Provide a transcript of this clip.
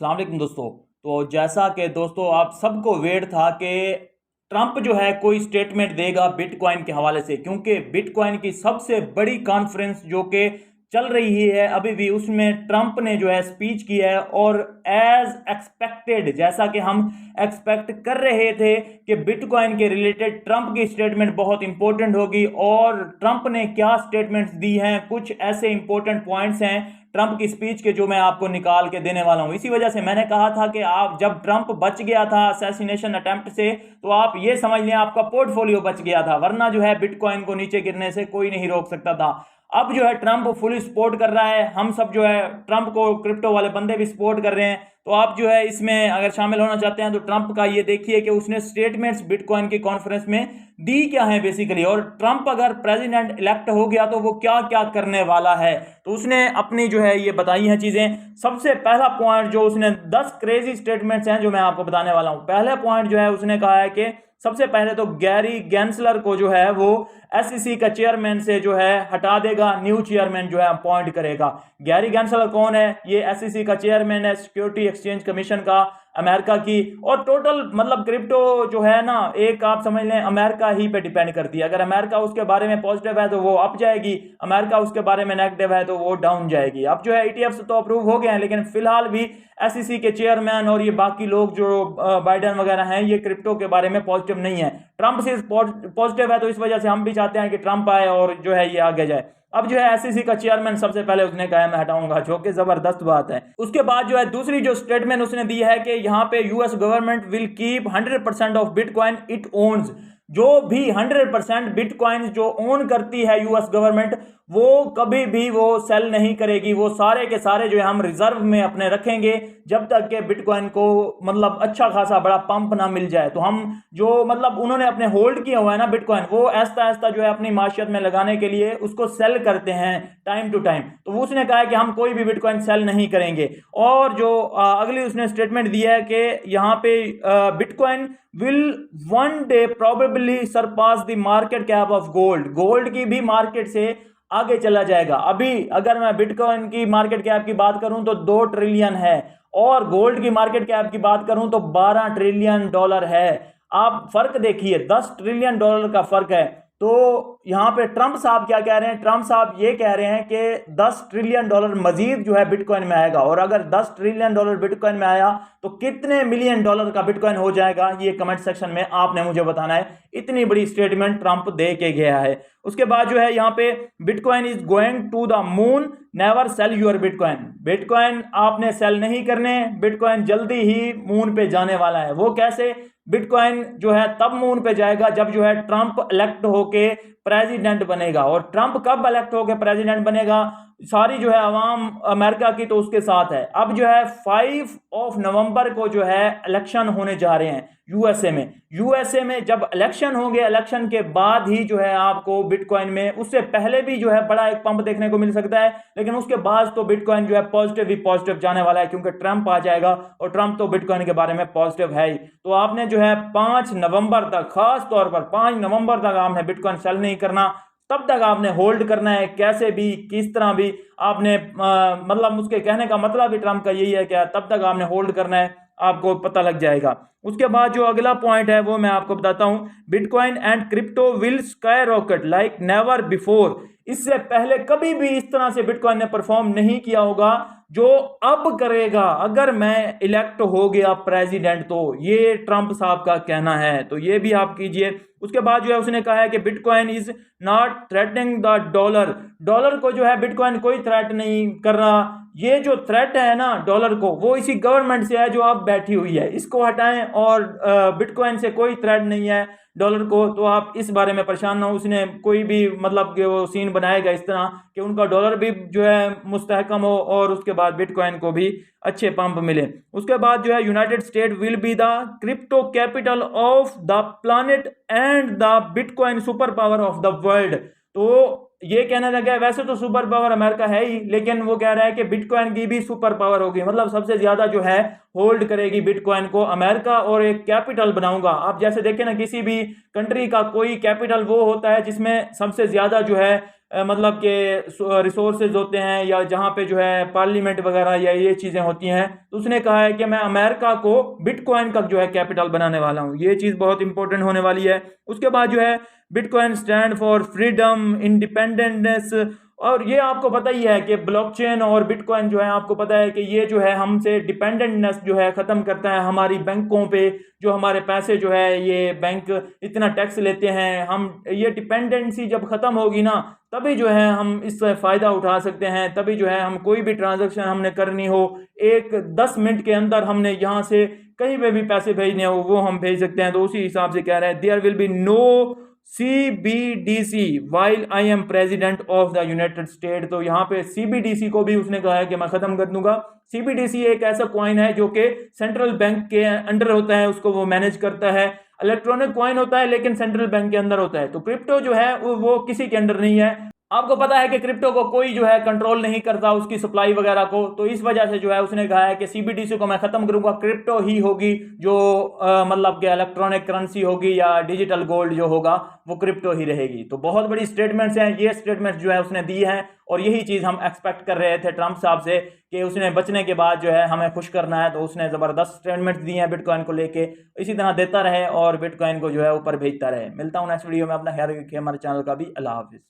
अस्सलाम वालेकुम दोस्तों। तो जैसा कि दोस्तों आप सबको वेट था कि ट्रंप जो है कोई स्टेटमेंट देगा बिटकॉइन के हवाले से, क्योंकि बिटकॉइन की सबसे बड़ी कॉन्फ्रेंस जो कि चल रही है अभी भी, उसमें ट्रंप ने जो है स्पीच की है। और एज एक्सपेक्टेड, जैसा कि हम एक्सपेक्ट कर रहे थे कि बिटकॉइन के रिलेटेड ट्रंप की स्टेटमेंट बहुत इंपॉर्टेंट होगी, और ट्रंप ने क्या स्टेटमेंट्स दी हैं, कुछ ऐसे इंपॉर्टेंट पॉइंट्स हैं ट्रंप की स्पीच के जो मैं आपको निकाल के देने वाला हूं। इसी वजह से मैंने कहा था कि आप जब ट्रंप बच गया था असैसिनेशन अटेम्प्ट से, तो आप ये समझ लें आपका पोर्टफोलियो बच गया था, वरना जो है बिटकॉइन को नीचे गिरने से कोई नहीं रोक सकता था। अब जो है ट्रंप फुल सपोर्ट कर रहा है, हम सब जो है ट्रंप को, क्रिप्टो वाले बंदे भी सपोर्ट कर रहे हैं। तो आप जो है इसमें अगर शामिल होना चाहते हैं तो ट्रंप का ये देखिए कि उसने स्टेटमेंट्स बिटकॉइन की कॉन्फ्रेंस में दी क्या है बेसिकली, और ट्रंप अगर प्रेसिडेंट इलेक्ट हो गया तो वो क्या क्या करने वाला है, तो उसने अपनी जो है ये बताई हैं चीजें। सबसे पहला पॉइंट जो उसने 10 क्रेजी स्टेटमेंट्स हैं जो मैं आपको बताने वाला हूं। पहला पॉइंट जो है उसने कहा है कि सबसे पहले तो गैरी गेंसलर को जो है वो एसईसी का चेयरमैन से जो है हटा देगा, न्यू चेयरमैन जो है अपॉइंट करेगा। गैरी गेंसलर कौन है? ये एसईसी का चेयरमैन है, सिक्योरिटी एक्सचेंज कमीशन का, अमेरिका की। और टोटल मतलब क्रिप्टो जो है ना, एक आप समझ लें अमेरिका ही पे डिपेंड करती है। अगर अमेरिका उसके बारे में पॉजिटिव है तो वो अप जाएगी, अमेरिका उसके बारे में नेगेटिव है तो वो डाउन जाएगी। अब जो है ईटीएफ तो अप्रूव हो गए हैं, लेकिन फिलहाल भी एसईसी के चेयरमैन और ये बाकी लोग जो बाइडेन वगैरह हैं, ये क्रिप्टो के बारे में पॉजिटिव नहीं है। ट्रंप से पॉजिटिव है, तो इस वजह से हम भी चाहते हैं कि ट्रंप आए और जो है ये आगे जाए। अब जो है एसईसी का चेयरमैन सबसे पहले उसने कहा मैं हटाऊंगा, जो कि जबरदस्त बात है। उसके बाद जो है दूसरी जो स्टेटमेंट उसने दी है कि यहाँ पे US government will keep 100% of bitcoin it owns. जो भी 100% बिटकॉइन जो ओन करती है यूएस गवर्नमेंट, वो कभी भी वो सेल नहीं करेगी। वो सारे के सारे जो है हम रिजर्व में अपने रखेंगे जब तक के बिटकॉइन को मतलब अच्छा खासा बड़ा पंप ना मिल जाए। तो हम जो मतलब उन्होंने अपने होल्ड किया हुआ है ना बिटकॉइन, वो ऐसा ऐसा जो है अपनी माशियत में लगाने के लिए उसको सेल करते हैं टाइम टू टाइम। तो उसने कहा है कि हम कोई भी बिटकॉइन सेल नहीं करेंगे। और जो अगली उसने स्टेटमेंट दी है कि यहाँ पे bitcoin will one day probably surpass the market cap of gold. Gold की भी मार्केट से आगे चला जाएगा। अभी अगर मैं बिटकॉइन की मार्केट कैप की बात करूं तो 2 ट्रिलियन है, और गोल्ड की मार्केट कैप की बात करूं तो 12 ट्रिलियन डॉलर है। आप फर्क देखिए, 10 ट्रिलियन डॉलर का फर्क है। तो यहां पे ट्रंप साहब क्या कह रहे हैं? ट्रंप साहब ये कह रहे हैं कि 10 ट्रिलियन डॉलर मजीद जो है बिटकॉइन में आएगा, और अगर 10 ट्रिलियन डॉलर बिटकॉइन में आया तो कितने मिलियन डॉलर का बिटकॉइन हो जाएगा, ये कमेंट सेक्शन में आपने मुझे बताना है। इतनी बड़ी स्टेटमेंट ट्रंप दे के गया है। उसके बाद जो है यहाँ पे bitcoin is going to the moon, never sell your bitcoin. Bitcoin आपने सेल नहीं करने, बिटकॉइन जल्दी ही मून पे जाने वाला है। वो कैसे? बिटकॉइन जो है तब मून पे जाएगा जब जो है ट्रंप इलेक्ट होके प्रेसिडेंट बनेगा। और ट्रंप कब इलेक्ट होके प्रेसिडेंट बनेगा? सारी जो है अवाम अमेरिका की तो उसके साथ है। अब जो है 5 नवंबर को जो है इलेक्शन होने जा रहे हैं यूएसए में। यूएसए में जब इलेक्शन होंगे, इलेक्शन के बाद ही जो है आपको बिटकॉइन में, उससे पहले भी जो है बड़ा एक पंप देखने को मिल सकता है, लेकिन उसके बाद तो बिटकॉइन जो है पॉजिटिव ही पॉजिटिव जाने वाला है, क्योंकि ट्रंप आ जाएगा और ट्रंप तो बिटकॉइन के बारे में पॉजिटिव है ही। तो आपने जो है 5 नवंबर तक, खास तौर पर 5 नवंबर तक आपने बिटकॉइन सेल नहीं करना। तब तक आपने होल्ड करना है, कैसे भी किस तरह भी आपने मतलब उसके कहने का मतलब भी ट्रंप का यही है कि तब तक आपने होल्ड करना है, आपको पता लग जाएगा। उसके बाद जो अगला पॉइंट है वो मैं आपको बताता हूं। Bitcoin and crypto will sky rocket like never before. इससे पहले कभी भी इस तरह से बिटकॉइन ने परफॉर्म नहीं किया होगा जो अब करेगा अगर मैं इलेक्ट हो गया प्रेसिडेंट। तो ये ट्रंप साहब का कहना है, तो ये भी आप कीजिए। उसके बाद जो है उसने कहा है कि bitcoin is not threatening the dollar. Dollar को जो है बिटकॉइन कोई थ्रेट नहीं कर रहा। ये जो थ्रेट है ना डॉलर को, वो इसी गवर्नमेंट से है जो अब बैठी हुई है, इसको हटाएं। और बिटकॉइन से कोई थ्रेट नहीं है डॉलर को, तो आप इस बारे में परेशान ना हो। उसने कोई भी मतलब कि वो सीन बनाएगा इस तरह कि उनका डॉलर भी जो है मुस्तहकम हो और उसके बाद बिटकॉइन को भी अच्छे पंप मिले। उसके बाद जो है United state will be the crypto capital of the planet and the bitcoin super power of the world. तो ये कहने लगा, वैसे तो सुपर पावर अमेरिका है ही, लेकिन वो कह रहा है कि बिटकॉइन की भी सुपर पावर होगी, मतलब सबसे ज्यादा जो है होल्ड करेगी बिटकॉइन को अमेरिका, और एक कैपिटल बनाऊंगा। आप जैसे देखें ना, किसी भी कंट्री का कोई कैपिटल वो होता है जिसमें सबसे ज्यादा जो है मतलब के रिसोर्सेज होते हैं या जहाँ पे जो है पार्लियामेंट वगैरह या ये चीज़ें होती हैं, तो उसने कहा है कि मैं अमेरिका को बिटकॉइन का जो है कैपिटल बनाने वाला हूँ। ये चीज़ बहुत इंपॉर्टेंट होने वाली है। उसके बाद जो है bitcoin stand for freedom, independence. और ये आपको पता ही है कि ब्लॉकचेन और बिटकॉइन जो है, आपको पता है कि ये जो है हमसे डिपेंडेंटनेस जो है ख़त्म करता है हमारी बैंकों पे। जो हमारे पैसे जो है ये बैंक इतना टैक्स लेते हैं, हम ये डिपेंडेंसी जब ख़त्म होगी ना, तभी जो है हम इससे फ़ायदा उठा सकते हैं। तभी जो है हम कोई भी ट्रांजैक्शन हमने करनी हो, एक 10 मिनट के अंदर हमने यहाँ से कहीं पे भी पैसे भेजने हो वो हम भेज सकते हैं। तो उसी हिसाब से कह रहे हैं there will be no CBDC while I am president of the United State. तो यहाँ पे CBDC को भी उसने कहा है कि मैं खत्म कर दूंगा। CBDC एक ऐसा कॉइन है जो कि सेंट्रल बैंक के अंडर होता है, उसको वो मैनेज करता है। इलेक्ट्रॉनिक कॉइन होता है लेकिन सेंट्रल बैंक के अंदर होता है। तो क्रिप्टो जो है वो किसी के अंडर नहीं है। आपको पता है कि क्रिप्टो को कोई जो है कंट्रोल नहीं करता, उसकी सप्लाई वगैरह को। तो इस वजह से जो है उसने कहा है कि CBDC को मैं खत्म करूंगा, क्रिप्टो ही होगी जो मतलब कि इलेक्ट्रॉनिक करेंसी होगी या डिजिटल गोल्ड जो होगा वो क्रिप्टो ही रहेगी। तो बहुत बड़ी स्टेटमेंट्स हैं, ये स्टेटमेंट्स जो है उसने दी हैं और यही चीज़ हम एक्सपेक्ट कर रहे थे ट्रंप साहब से कि उसने बचने के बाद जो है हमें खुश करना है। तो उसने ज़बरदस्त स्टेटमेंट्स दी हैं बिटकॉइन को लेके। इसी तरह देता रहे और बिटकॉइन को जो है ऊपर भेजता रहे। मिलता हूँ नेक्स्ट वीडियो में, अपना ख्याल रखिए, हमारे चैनल का भी। अल्लाह हाफिज़।